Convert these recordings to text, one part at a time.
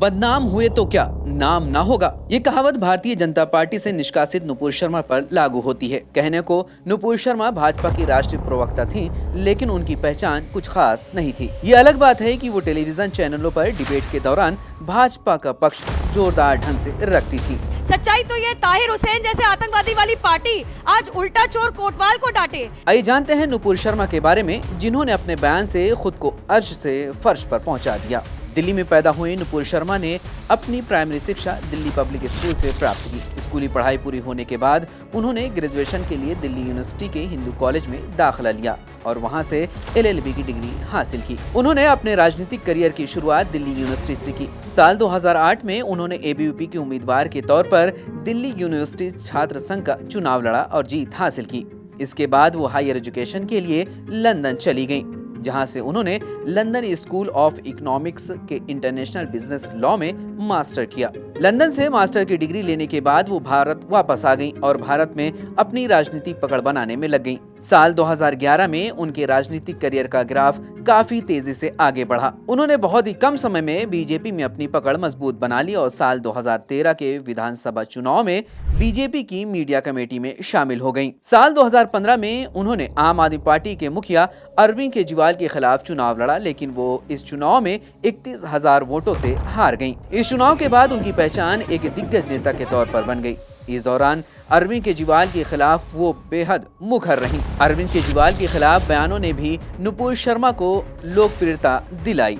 बदनाम हुए तो क्या नाम ना होगा। ये कहावत भारतीय जनता पार्टी से निष्कासित नुपुर शर्मा पर लागू होती है। कहने को नुपुर शर्मा भाजपा की राष्ट्रीय प्रवक्ता थीं, लेकिन उनकी पहचान कुछ खास नहीं थी। ये अलग बात है कि वो टेलीविजन चैनलों पर डिबेट के दौरान भाजपा का पक्ष जोरदार ढंग से रखती थी। सच्चाई तो ये ताहिर हुसैन जैसे आतंकवादी वाली पार्टी आज उल्टा चोर कोतवाल को डांटे। आइए जानते हैं नुपुर शर्मा के बारे में, जिन्होंने अपने बयान से खुद को अर्श से फर्श पर पहुंचा दिया। दिल्ली में पैदा हुए नुपुर शर्मा ने अपनी प्राइमरी शिक्षा दिल्ली पब्लिक स्कूल से प्राप्त की। स्कूली पढ़ाई पूरी होने के बाद उन्होंने ग्रेजुएशन के लिए दिल्ली यूनिवर्सिटी के हिंदू कॉलेज में दाखिला लिया और वहां से LLB की डिग्री हासिल की। उन्होंने अपने राजनीतिक करियर की शुरुआत दिल्ली यूनिवर्सिटी से की। साल 2008 में उन्होंने ABVP के उम्मीदवार के तौर पर दिल्ली यूनिवर्सिटी छात्र संघ का चुनाव लड़ा और जीत हासिल की। इसके बाद वो हायर एजुकेशन के लिए लंदन चली गयी, जहां से उन्होंने लंदन स्कूल ऑफ इकोनॉमिक्स के इंटरनेशनल बिजनेस लॉ में मास्टर किया। लंदन से मास्टर की डिग्री लेने के बाद वो भारत वापस आ गईं और भारत में अपनी राजनीतिक पकड़ बनाने में लग गईं। साल 2011 में उनके राजनीतिक करियर का ग्राफ काफी तेजी से आगे बढ़ा। उन्होंने बहुत ही कम समय में बीजेपी में अपनी पकड़ मजबूत बना ली और साल 2013 के विधानसभा चुनाव में बीजेपी की मीडिया कमेटी में शामिल हो गईं। साल 2015 में उन्होंने आम आदमी पार्टी के मुखिया अरविंद केजरीवाल के खिलाफ चुनाव लड़ा, लेकिन वो इस चुनाव में 31,000 वोटों से हार गईं। इस चुनाव के बाद उनकी पहचान एक दिग्गज नेता के तौर पर बन गई। इस दौरान अरविंद केजरीवाल के खिलाफ वो बेहद मुखर रहीं। अरविंद केजरीवाल के खिलाफ बयानों ने भी नुपुर शर्मा को लोकप्रियता दिलाई।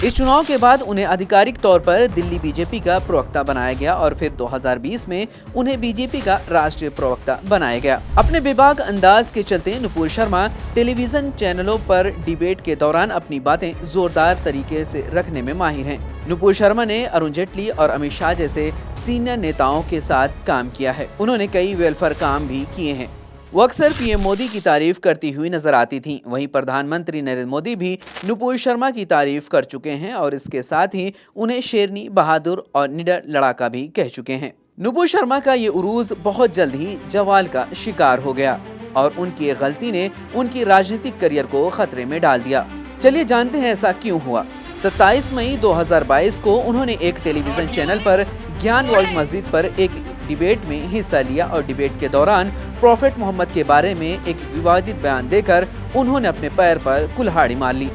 इस चुनाव के बाद उन्हें आधिकारिक तौर पर दिल्ली बीजेपी का प्रवक्ता बनाया गया और फिर 2020 में उन्हें बीजेपी का राष्ट्रीय प्रवक्ता बनाया गया। अपने बेबाक अंदाज के चलते नुपुर शर्मा टेलीविजन चैनलों पर डिबेट के दौरान अपनी बातें जोरदार तरीके से रखने में माहिर हैं। नुपुर शर्मा ने अरुण जेटली और अमित शाह जैसे सीनियर नेताओं के साथ काम किया है। उन्होंने कई वेलफेयर काम भी किए हैं। वो अक्सर PM मोदी की तारीफ करती हुई नजर आती थीं। वहीं प्रधानमंत्री नरेंद्र मोदी भी नुपुर शर्मा की तारीफ कर चुके हैं और इसके साथ ही उन्हें शेरनी, बहादुर और निडर लड़ाका भी कह चुके हैं। नुपुर शर्मा का ये उरूज बहुत जल्द ही जवाल का शिकार हो गया और उनकी एक गलती ने उनकी राजनीतिक करियर को खतरे में डाल दिया। चलिए जानते हैं ऐसा क्यों हुआ। 27 मई 2022 को उन्होंने एक टेलीविजन चैनल पर ज्ञान वर्ल्ड मस्जिद पर एक डिबेट में हिस्सा लिया और डिबेट के दौरान प्रॉफेट मोहम्मद के बारे में एक विवादित बयान देकर उन्होंने अपने पैर पर कुल्हाड़ी मार ली।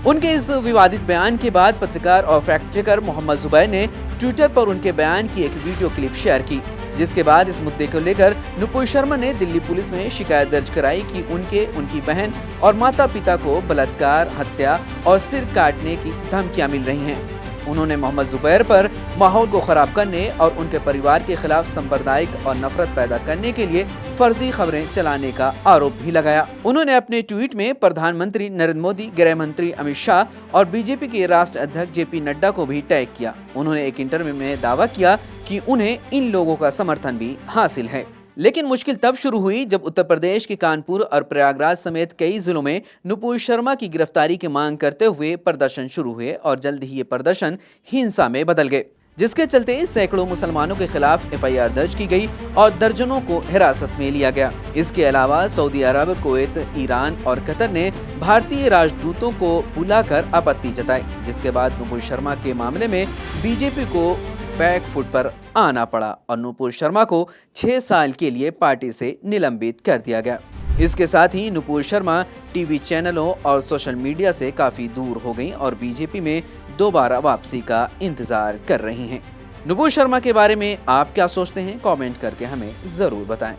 उनके इस विवादित बयान के बाद पत्रकार और फैक्ट चेकर मोहम्मद जुबैर ने ट्विटर पर उनके बयान की एक वीडियो क्लिप शेयर की, जिसके बाद इस मुद्दे को लेकर नुपुर शर्मा ने दिल्ली पुलिस में शिकायत दर्ज कराई कि उनकी बहन और माता पिता को बलात्कार, हत्या और सिर काटने की धमकियां मिल रही हैं। उन्होंने मोहम्मद जुबैर पर माहौल को खराब करने और उनके परिवार के खिलाफ सांप्रदायिक और नफरत पैदा करने के लिए फर्जी खबरें चलाने का आरोप भी लगाया। उन्होंने अपने ट्वीट में प्रधानमंत्री नरेंद्र मोदी, गृह मंत्री अमित शाह और बीजेपी के राष्ट्रीय अध्यक्ष JP नड्डा को भी टैग किया। उन्होंने एक इंटरव्यू में दावा किया कि उन्हें इन लोगों का समर्थन भी हासिल है। लेकिन मुश्किल तब शुरू हुई जब उत्तर प्रदेश के कानपुर और प्रयागराज समेत कई जिलों में नुपुर शर्मा की गिरफ्तारी की मांग करते हुए प्रदर्शन शुरू हुए और जल्द ही ये प्रदर्शन हिंसा में बदल गए, जिसके चलते सैकड़ों मुसलमानों के खिलाफ FIR दर्ज की गई और दर्जनों को हिरासत में लिया गया। इसके अलावा सऊदी अरब, कुवैत, ईरान और कतर ने भारतीय राजदूतों को बुलाकर आपत्ति जताई, जिसके बाद नुपुर शर्मा के मामले में बीजेपी को बैक फुट पर आना पड़ा और नुपुर शर्मा को 6 साल के लिए पार्टी से निलंबित कर दिया गया। इसके साथ ही नुपुर शर्मा टीवी चैनलों और सोशल मीडिया से काफी दूर हो गईं और बीजेपी में दोबारा वापसी का इंतजार कर रही हैं। नुपुर शर्मा के बारे में आप क्या सोचते हैं? कमेंट करके हमें जरूर बताएं।